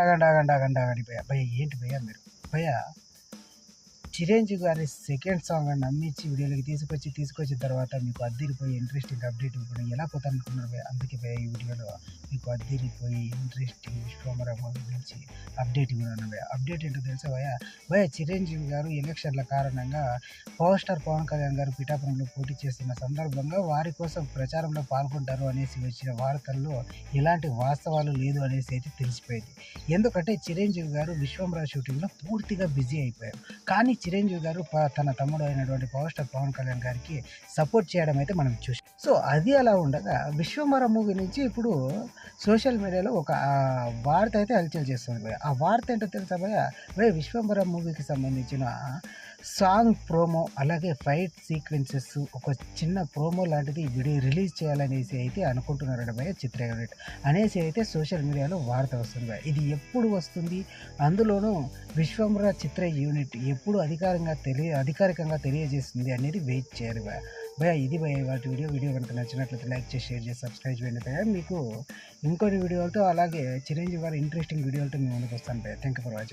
ఆగండి ఆగండి ఆగండి ఆగండి భయ్య భయ్య ఏంటి భయ్య మీరు భయ్య చిరంజీవి గారి సెకండ్ సాంగ్ అని నమ్మించి వీడియోలోకి తీసుకొచ్చిన తర్వాత మీకు అద్దిరిపోయి ఇంట్రెస్టింగ్ అప్డేట్ ఇవ్వడం ఎలా పోతారనుకున్నారు భయ్య. అందుకే భయ్య ఈ వీడియోలో మీకు అద్దిరిపోయి ఇంట్రెస్టింగ్ విశ్వంబర మూవీ గురించి అప్డేట్ ఇవ్వను భయ్య. అప్డేట్ ఏంటో తెలుసా భయ్య. భయ్య చిరంజీవి గారు ఎలక్షన్ల కారణంగా పవర్ స్టార్ పవన్ కళ్యాణ్ గారు పిఠాపురంలో పోటీ చేస్తున్న సందర్భంగా వారి కోసం ప్రచారంలో పాల్గొంటారు అనేసి వచ్చిన వార్తల్లో ఎలాంటి వాస్తవాలు లేదు అనేసి అయితే తెలిసిపోయింది. ఎందుకంటే చిరంజీవి గారు విశ్వంబర షూటింగ్లో పూర్తిగా బిజీ అయిపోయారు. కానీ చిరంజీవి గారు తన తమ్ముడు అయినటువంటి పవర్ స్టార్ పవన్ కళ్యాణ్ గారికి సపోర్ట్ చేయడం అయితే మనం చూసాం. సో అది అలా ఉండగా విశ్వంబర మూవీ నుంచి ఇప్పుడు సోషల్ మీడియాలో ఒక వార్త అయితే హల్చల్ చేస్తుంది భయ్య. ఆ వార్త ఏంటో తెలుసా భయ్య విశ్వంబర మూవీకి సంబంధించిన సాంగ్ ప్రోమో అలాగే ఫైట్ సీక్వెన్సెస్ ఒక చిన్న ప్రోమో లాంటిది వీడియో రిలీజ్ చేయాలనేసి అయితే అనుకుంటున్నారట భయ్య చిత్ర యూనిట్ అనేసి అయితే సోషల్ మీడియాలో వార్త వస్తుంది భయ్య. ఇది ఎప్పుడు వస్తుంది, అందులోనూ విశ్వంబర చిత్ర యూనిట్ ఎప్పుడు అధికారికంగా తెలియజేస్తుంది అనేది వెయిట్ చేయాలి భయ్య. భయ్య ఇది భయ్య వాటి వీడియో కనుక నచ్చినట్లయితే లైక్ చేసి షేర్ చేసి సబ్స్క్రైబ్ చేయండి భయ్య. మీకు ఇంకొన్ని వీడియోలతో అలాగే చిరంజీవి గారి ఇంట్రెస్టింగ్ వీడియోలతో మేము ముందుకు వస్తాను భయ్య. Thank you for watching.